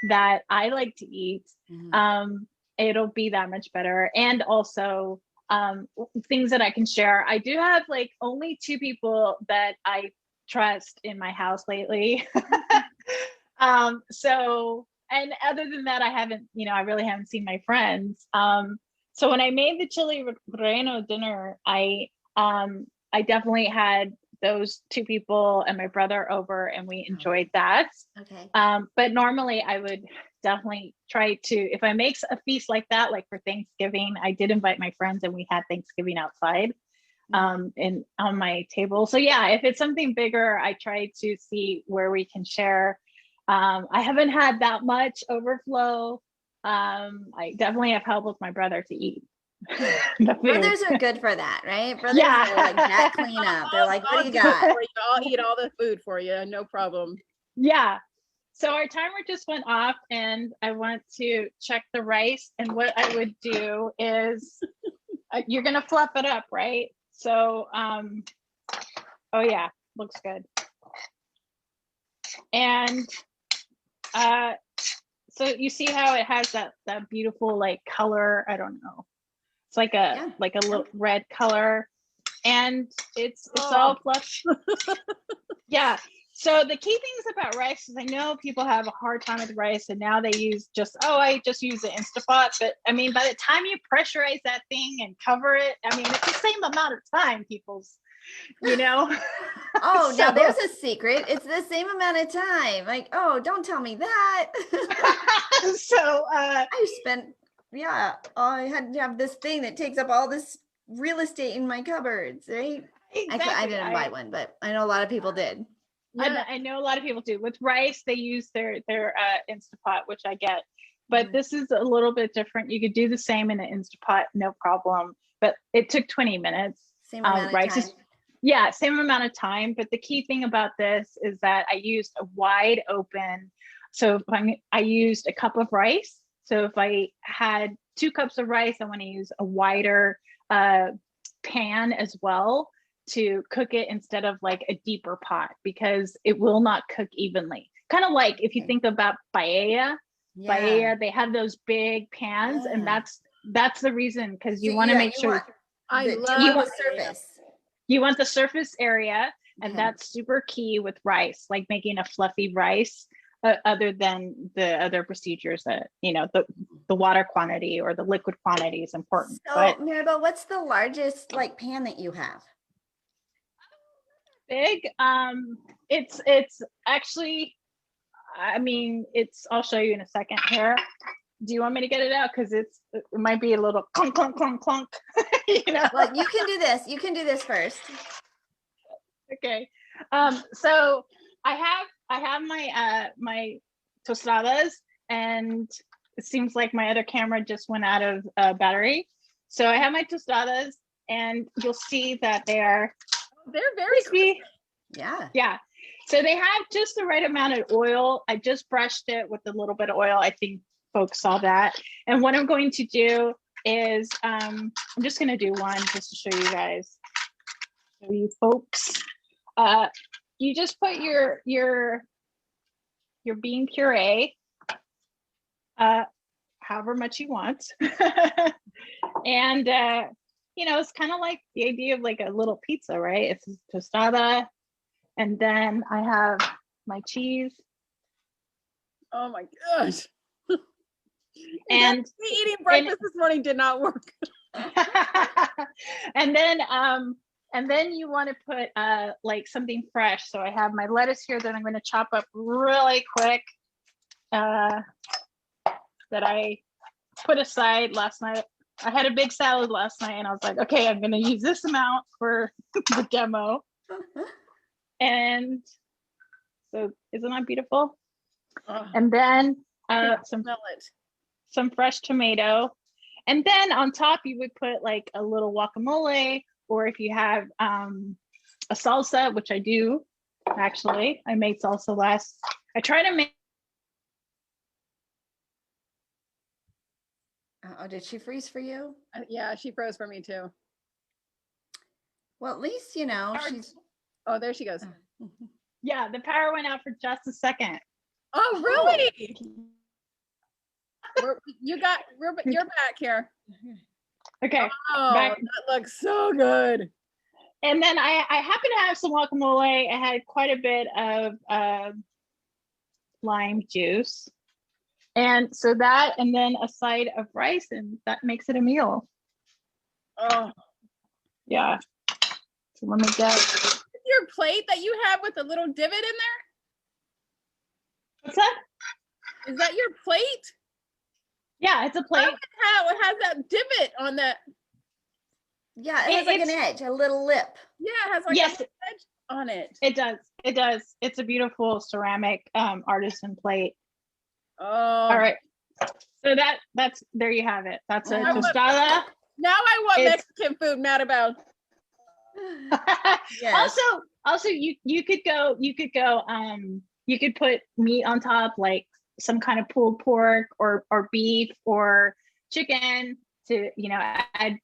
S3: that I like to eat. It'll be that much better. And also things that I can share. I do have like only 2 people that I trust in my house lately. So, and other than that, I haven't, I really haven't seen my friends. So when I made the chili relleno dinner, I definitely had those 2 people and my brother over, and we enjoyed that.
S1: Okay.
S3: But normally I would definitely try to, if I make a feast like that, like for Thanksgiving, I did invite my friends and we had Thanksgiving outside and on my table. So yeah, if it's something bigger, I try to see where we can share. I haven't had that much overflow. I definitely have help with my brother to eat.
S1: Brothers are good for that, right? Brothers are like that cleanup. They're like, what do you got?
S2: I'll eat all the food for you, no problem.
S3: Yeah. So our timer just went off, and I want to check the rice. And what I would do is, you're gonna fluff it up, right? So, oh yeah, looks good. And so you see how it has that beautiful like color. I don't know. It's like a little red color, and it's all fluff. Yeah. So the key things about rice is, I know people have a hard time with rice, and now they use I just use the Instapot. But I mean, by the time you pressurize that thing and cover it, I mean, it's the same amount of time,
S1: Oh, so, now there's a secret. It's the same amount of time. Like, oh, don't tell me that.
S3: So
S1: I spent, I had to have this thing that takes up all this real estate in my cupboards, right? Exactly. Actually, I didn't buy one, but I know a lot of people did.
S3: Yeah. I know a lot of people do. With rice, they use their Instapot, which I get. But this is a little bit different. You could do the same in an Instapot, no problem. But it took 20 minutes.
S1: Same amount of time.
S3: Yeah, same amount of time. But the key thing about this is that I used a wide open. So if I used a cup of rice. So if I had 2 cups of rice, I want to use a wider pan as well to cook it, instead of like a deeper pot, because it will not cook evenly. Kind of like if you think about paella, they have those big pans, and that's the reason, because you want to make sure
S1: you want the surface.
S3: You want the surface area, and that's super key with rice, like making a fluffy rice. Other than the other procedures that, the water quantity or the liquid quantity is important.
S1: So, Maribel, what's the largest like pan that you have?
S3: Big. It's actually, I mean, I'll show you in a second here. Do you want me to get it out? Because it might be a little clunk, clunk, clunk, clunk.
S1: Well, you can do this. You can do this first.
S3: Okay. So I have my my tostadas, and it seems like my other camera just went out of battery. So I have my tostadas, and you'll see that they're very crispy. Yeah. So they have just the right amount of oil. I just brushed it with a little bit of oil. I think folks saw that. And what I'm going to do is, I'm just going to do one just to show you guys, show you folks. You just put your bean puree, however much you want. And, it's kind of like the idea of like a little pizza, right? It's a tostada. And then I have my cheese.
S2: Oh my gosh.
S3: And
S2: eating breakfast this morning did not work.
S3: And then you want to put like something fresh. So I have my lettuce here that I'm going to chop up really quick, that I put aside last night. I had a big salad last night, and I was like, okay, I'm going to use this amount for the demo. And so, isn't that beautiful? And then
S2: smell it.
S3: Some fresh tomato. And then on top, you would put like a little guacamole, or if you have a salsa, which I do, actually. I made salsa last. I try to make.
S1: Oh, did she freeze for you?
S2: Yeah, she froze for me too.
S1: Well, at least, you know, she's.
S2: Oh, there she goes.
S3: Yeah, the power went out for just a second.
S2: Oh, really? You're back here.
S3: Okay.
S2: Oh, that looks so good.
S3: And then I happen to have some guacamole. I had quite a bit of lime juice. And so that, and then a side of rice, and that makes it a meal.
S2: Oh.
S3: Yeah. So let me get.
S2: Your plate that you have with a little divot in there?
S3: What's that?
S2: Is that your plate?
S3: Yeah, it's a plate.
S2: It has that divot on that.
S1: Yeah, it has like an edge, a little lip.
S2: Yeah, it has like an edge on it.
S3: It does. It does. It's a beautiful ceramic artisan plate.
S2: Oh.
S3: All right. So that's there you have it. That's a tostada.
S2: Now I want Mexican food, Maribel.
S1: Yes.
S3: Also you could put meat on top, like some kind of pulled pork or beef or chicken to, you know, add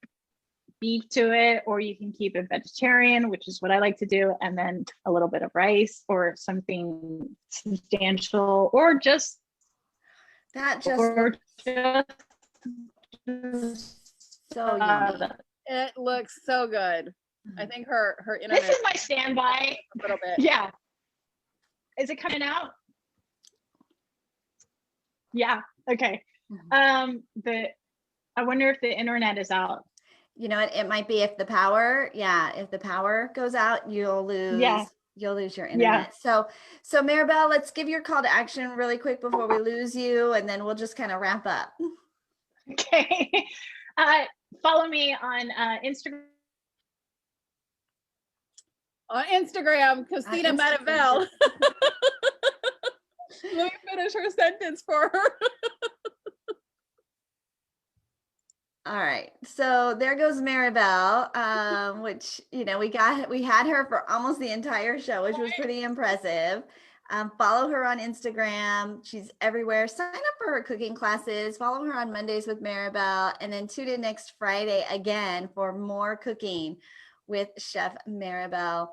S3: beef to it, or you can keep it vegetarian, which is what I like to do, and then a little bit of rice or something substantial, or just
S1: so yummy.
S2: It looks so good. I think her internet.
S3: This is my standby.
S2: A little bit.
S3: Yeah. Is it coming out? Yeah. Okay. I wonder if the internet is out.
S1: You know, it might be if the power goes out, you'll lose your internet. So Maribel, let's give your call to action really quick before we lose you, and then we'll just kind of wrap up.
S3: Okay. Follow me on Instagram.
S2: On Instagram, Christina Maribel. Let me finish her sentence for her.
S1: All right, so there goes Maribel, which, you know, we had her for almost the entire show, which was pretty impressive. Follow her on Instagram. She's everywhere. Sign up for her cooking classes. Follow her on Mondays with Maribel, and then tune in next Friday again for more cooking with Chef Maribel.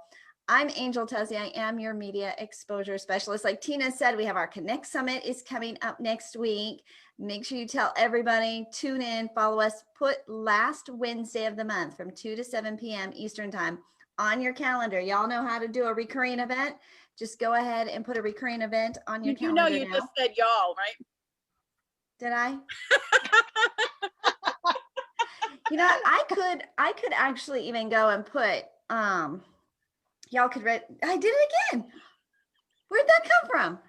S1: I'm Angel Tuzzi. I am your media exposure specialist. Like Tina said, we have our Connect Summit is coming up next week. Make sure you tell everybody, tune in, follow us, put last Wednesday of the month from 2 to 7 p.m. Eastern time on your calendar. Y'all know how to do a recurring event. Just go ahead and put a recurring event on your calendar.
S2: You know, you just said y'all, right?
S1: Did I? You know, I could actually even go and put, y'all could read. I did it again. Where'd that come from?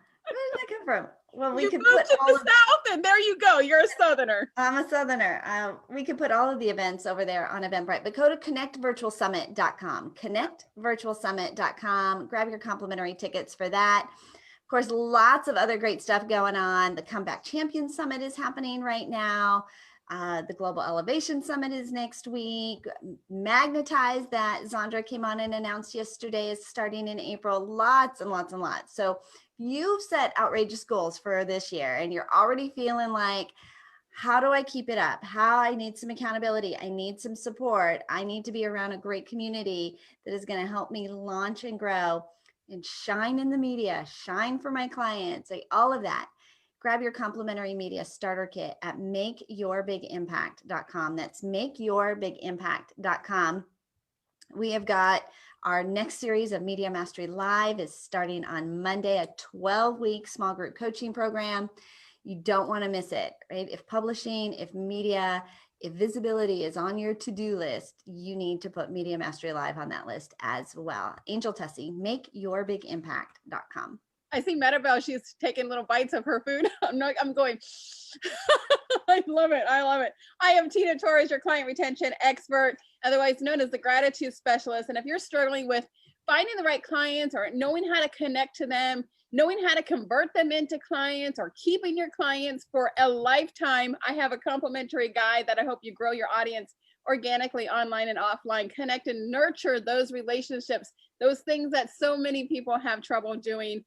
S1: Well, we could put
S2: all of the South, and there you go. You're a Southerner.
S1: I'm a Southerner. We could put all of the events over there on Eventbrite, but go to connectvirtualsummit.com. Connectvirtualsummit.com. Grab your complimentary tickets for that. Of course, lots of other great stuff going on. The Comeback Champion Summit is happening right now. The Global Elevation Summit is next week. Magnetize, that Zandra came on and announced yesterday, is starting in April. Lots and lots and lots. So you've set outrageous goals for this year, and you're already feeling like, how do I keep it up? I need some accountability. I need some support. I need to be around a great community that is going to help me launch and grow and shine in the media, shine for my clients, like all of that. Grab your complimentary media starter kit at makeyourbigimpact.com. That's makeyourbigimpact.com. We have got our next series of Media Mastery Live is starting on Monday, a 12-week small group coaching program. You don't want to miss it, right? If publishing, if media, if visibility is on your to-do list, you need to put Media Mastery Live on that list as well. Angel Tessie, makeyourbigimpact.com.
S2: I see Maribel, she's taking little bites of her food. I'm going, I love it. I am Tina Torres, your client retention expert, otherwise known as the gratitude specialist. And if you're struggling with finding the right clients or knowing how to connect to them, knowing how to convert them into clients or keeping your clients for a lifetime. I have a complimentary guide that I hope you grow your audience organically, online and offline. Connect and nurture those relationships, those things that so many people have trouble doing.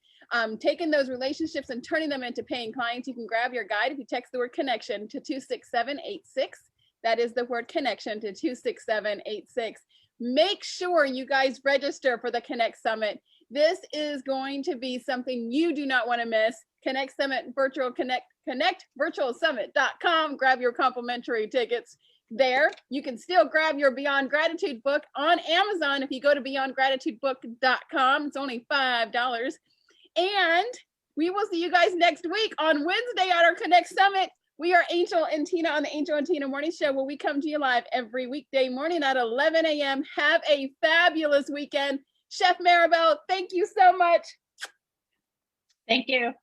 S2: Taking those relationships and turning them into paying clients. You can grab your guide if you text the word connection to 26786. That is the word connection to 26786. Make sure you guys register for the Connect Summit. This is going to be something you do not want to miss. Connect Summit Virtual connectvirtualsummit.com. Grab your complimentary tickets there. You can still grab your Beyond Gratitude book on Amazon if you go to beyondgratitudebook.com. It's only $5. And we will see you guys next week on Wednesday at our Connect Summit. We are Angel and Tina on the Angel and Tina Morning Show, where we come to you live every weekday morning at 11 a.m. Have a fabulous weekend. Chef Maribel, thank you so much.
S3: Thank you.